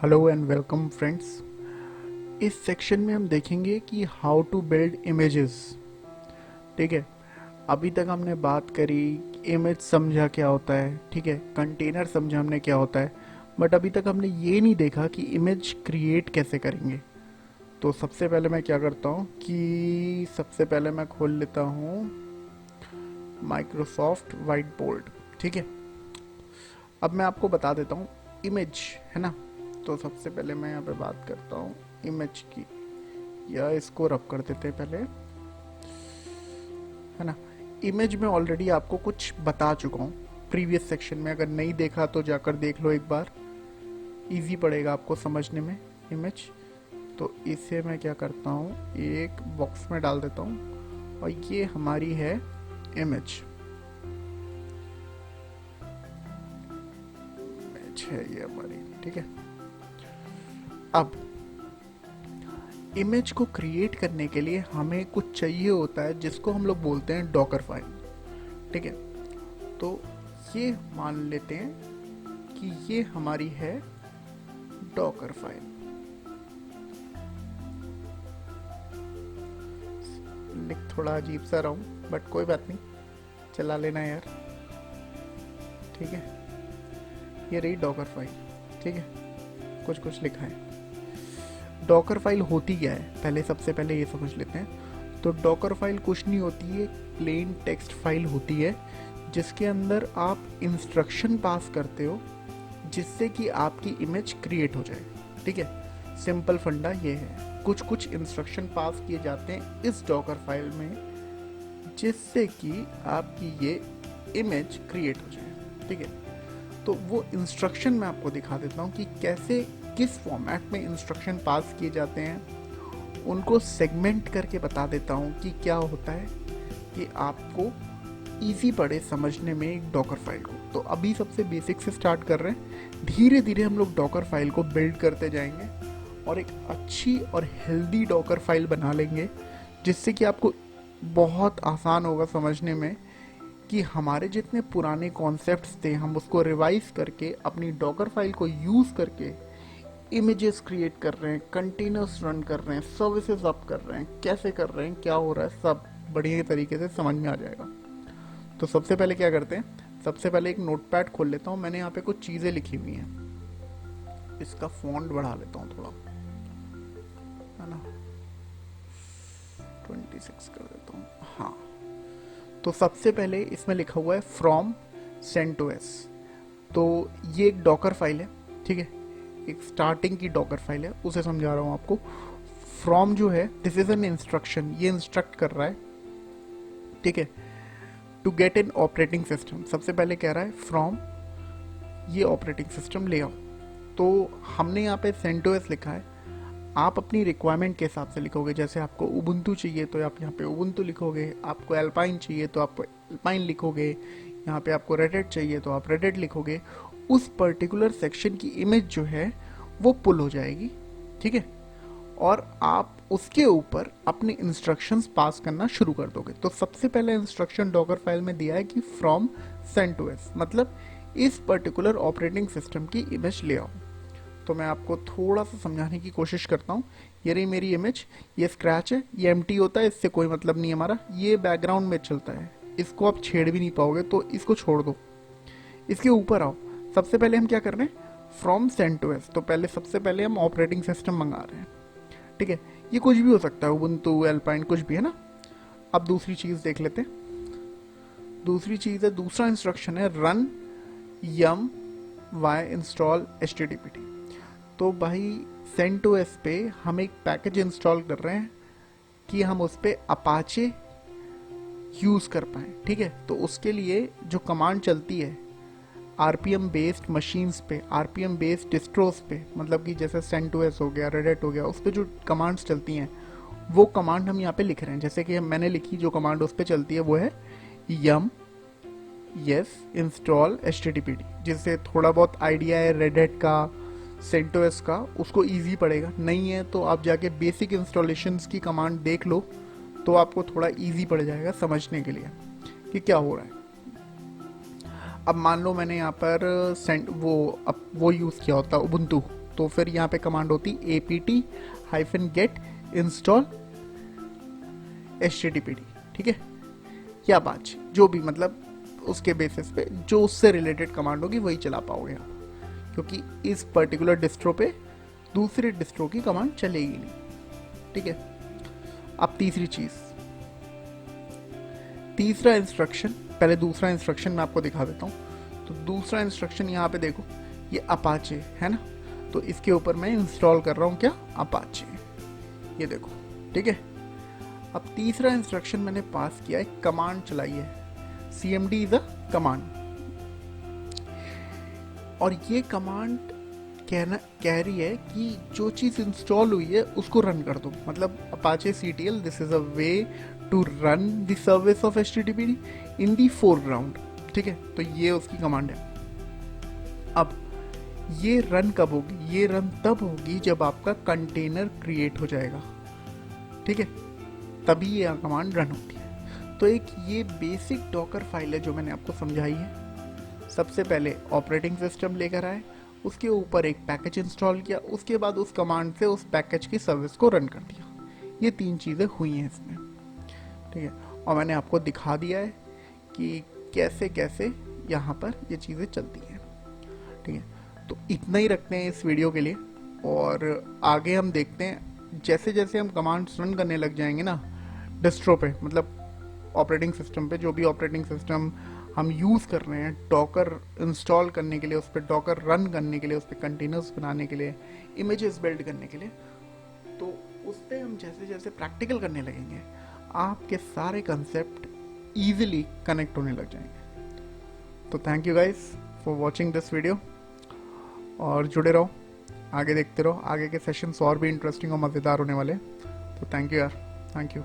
Hello and welcome friends. इस section में हम देखेंगे कि हाउ टू बिल्ड इमेजेस। ठीक है, अभी तक हमने बात करी, इमेज समझा क्या होता है, ठीक है, कंटेनर समझा हमने क्या होता है, बट अभी तक हमने ये नहीं देखा कि इमेज क्रिएट कैसे करेंगे। तो सबसे पहले मैं क्या करता हूँ कि सबसे पहले मैं खोल लेता हूँ माइक्रोसॉफ्ट वाइट बोर्ड। ठीक है, अब मैं आपको बता देता हूँ इमेज है ना। तो सबसे पहले मैं यहाँ पे बात करता हूँ इमेज की, या इसको रब कर देते हैं पहले, है ना। इमेज में ऑलरेडी आपको कुछ बता चुका हूँ प्रीवियस सेक्शन में, अगर नहीं देखा तो जाकर देख लो एक बार, इजी पड़ेगा आपको समझने में इमेज। तो इसे मैं क्या करता हूँ, एक बॉक्स में डाल देता हूँ और ये हमारी है इमेज। इमेज है ये हमारी, ठीक है। अब इमेज को क्रिएट करने के लिए हमें कुछ चाहिए होता है जिसको हम लोग बोलते हैं डॉकर फाइल। ठीक है, तो ये मान लेते हैं कि ये हमारी है डॉकर फाइल। लिख थोड़ा अजीब सा रहा हूँ बट कोई बात नहीं, चला लेना यार। ठीक है, ये रही डॉकर फाइल। ठीक है, कुछ कुछ लिखा है। डॉकर फाइल होती क्या है, पहले सबसे पहले ये समझ लेते हैं। तो डॉकर फाइल कुछ नहीं होती है, प्लेन टेक्स्ट फाइल होती है जिसके अंदर आप इंस्ट्रक्शन पास करते हो जिससे कि आपकी इमेज क्रिएट हो जाए। ठीक है, सिंपल फंडा ये है, कुछ कुछ इंस्ट्रक्शन पास किए जाते हैं इस डॉकर फाइल में जिससे कि आपकी ये इमेज क्रिएट हो जाए। ठीक है, तो वो इंस्ट्रक्शन मैं आपको दिखा देता हूँ कि कैसे, किस फॉर्मेट में इंस्ट्रक्शन पास किए जाते हैं, उनको सेगमेंट करके बता देता हूँ कि क्या होता है, कि आपको इजी पड़े समझने में एक डॉकर फाइल को। तो अभी सबसे बेसिक से स्टार्ट कर रहे हैं, धीरे धीरे हम लोग डॉकर फाइल को बिल्ड करते जाएंगे और एक अच्छी और हेल्दी डॉकर फाइल बना लेंगे जिससे कि आपको बहुत आसान होगा समझने में कि हमारे जितने पुराने कॉन्सेप्ट्स थे हम उसको रिवाइज करके अपनी डॉकर फाइल को यूज़ करके इमेजेस क्रिएट कर रहे हैं, कंटेनर्स रन कर रहे हैं, सर्विसेज अप कर रहे हैं, कैसे कर रहे हैं, क्या हो रहा है, सब बढ़िया तरीके से समझ में आ जाएगा। तो सबसे पहले क्या करते हैं, सबसे पहले एक नोटपैड खोल लेता हूँ। मैंने यहाँ पे कुछ चीज़ें लिखी हुई हैं, इसका फॉन्ट बढ़ा लेता हूँ थोड़ा, है ना, 26 कर देता हूँ। हाँ, तो सबसे पहले इसमें लिखा हुआ है फ्रॉम सेंटोस। तो ये एक डॉकर फाइल है, ठीक है, एक स्टार्टिंग की डॉकर फाइल है, उसे समझा रहा हूँ आपको। फ्रॉम जो है, दिस इज एन इंस्ट्रक्शन, ये इंस्ट्रक्ट कर रहा है, ठीक है, to get an operating system. सबसे पहले कह रहा है फ्रॉम ये ऑपरेटिंग सिस्टम ले आओ। तो हमने यहाँ पे सेंटोस लिखा है, आप अपनी रिक्वायरमेंट के हिसाब से लिखोगे। जैसे आपको उबुंटू चाहिए तो आप यहाँ पे उबुंटू लिखोगे, आपको एल्पाइन चाहिए तो आप एल्पाइन लिखोगे, यहाँ पे आपको रेडिट चाहिए तो आप रेडिट लिखोगे। उस पर्टिकुलर सेक्शन की इमेज जो है वो पुल हो जाएगी, ठीक है, और आप उसके ऊपर अपने इंस्ट्रक्शंस पास करना शुरू कर दोगे। तो सबसे पहले इंस्ट्रक्शन डॉकर फाइल में दिया है कि फ्रॉम सेंटोस, मतलब इस पर्टिकुलर ऑपरेटिंग सिस्टम की इमेज ले आओ। तो मैं आपको थोड़ा सा समझाने की कोशिश करता हूँ। ये रही मेरी इमेज, ये स्क्रैच है, ये एम्प्टी होता है, इससे कोई मतलब नहीं हमारा, ये बैकग्राउंड में चलता है, इसको आप छेड़ भी नहीं पाओगे तो इसको छोड़ दो। इसके ऊपर आओ, सबसे पहले हम क्या कर रहे हैं, फ्रॉम सेंटोस। तो पहले सबसे पहले हम ऑपरेटिंग सिस्टम मंगा रहे हैं, ठीक है, ये कुछ भी हो सकता है, उबुंटू, एल्पाइन, कुछ भी, है ना। अब दूसरी चीज देख लेते हैं। दूसरी चीज है, दूसरा इंस्ट्रक्शन है run yum y install h t t p t. तो भाई सेंटोस पे हम एक पैकेज इंस्टॉल कर रहे हैं कि हम उस पर अपाचे यूज़ कर पाएँ, ठीक है। तो उसके लिए जो कमांड चलती है आरपीएम बेस्ड मशीन्स पे, आरपीएम बेस्ड डिस्ट्रोस पे, मतलब कि जैसे सेंटोस हो गया, रेडिट हो गया, उस पर जो कमांड्स चलती हैं वो कमांड हम यहाँ पे लिख रहे हैं। जैसे कि मैंने लिखी जो कमांड उस पर चलती है वो है M S install h t t p T, जिससे थोड़ा बहुत आइडिया है रेडिट का, सेंटोस का, उसको इजी पड़ेगा। नहीं है तो आप जाके बेसिक इंस्टॉलेशंस की कमांड देख लो, तो आपको थोड़ा इजी पड़ जाएगा समझने के लिए कि क्या हो रहा है। अब मान लो मैंने यहाँ पर वो यूज़ किया होता उबुंटू, तो फिर यहाँ पे कमांड होती apt-get install httpd, ठीक है, या बाच जो भी, मतलब उसके बेसिस पे जो उससे रिलेटेड कमांड होगी वही चला पाओगे आप, क्योंकि इस पर्टिकुलर डिस्ट्रो पे दूसरे डिस्ट्रो की कमांड चलेगी नहीं, ठीक है। अब तीसरी चीज, तीसरा इंस्ट्रक्शन, पहले दूसरा इंस्ट्रक्शन मैं आपको दिखा देता हूँ। तो दूसरा इंस्ट्रक्शन यहाँ पे देखो, ये अपाचे है ना, तो इसके ऊपर मैं इंस्टॉल कर रहा हूँ क्या, अपाचे, ये देखो, ठीक है। अब तीसरा इंस्ट्रक्शन मैंने पास किया है, कमांड चलाई है, cmd इज अ कमांड, और ये कमांड कह रही है कि जो चीज़ इंस्टॉल हुई है उसको रन कर दो, मतलब Apache CTL this is a way to run the service of HTTPD in the foreground, ठीक है। तो ये उसकी कमांड है। अब ये रन कब होगी, ये रन तब होगी जब आपका कंटेनर क्रिएट हो जाएगा, ठीक है, तभी ये कमांड रन होती है। तो एक ये बेसिक डॉकर फाइल है जो मैंने आपको समझाई है। सबसे पहले ऑपरेटिंग सिस्टम लेकर आए, उसके ऊपर एक पैकेज इंस्टॉल किया, उसके बाद उस कमांड से उस पैकेज की सर्विस को रन कर दिया। ये तीन चीज़ें हुई हैं इसमें, ठीक है। और मैंने आपको दिखा दिया है कि कैसे कैसे यहाँ पर ये चीज़ें चलती हैं, ठीक है। तो इतना ही रखते हैं इस वीडियो के लिए, और आगे हम देखते हैं जैसे जैसे हम कमांड्स रन करने लग जाएंगे ना डिस्ट्रो पे, मतलब ऑपरेटिंग सिस्टम पे, जो भी ऑपरेटिंग सिस्टम हम यूज़ कर रहे हैं डॉकर इंस्टॉल करने के लिए, उस पर डॉकर रन करने के लिए, उस पर कंटेनर्स बनाने के लिए, इमेजेस बिल्ड करने के लिए, तो उस पर हम जैसे जैसे प्रैक्टिकल करने लगेंगे आपके सारे कंसेप्ट इजीली कनेक्ट होने लग जाएंगे। तो thank you guys for watching this video, और जुड़े रहो, आगे देखते रहो, आगे के सेशंस और भी इंटरेस्टिंग और मज़ेदार होने वाले। तो थैंक यू यार, थैंक यू।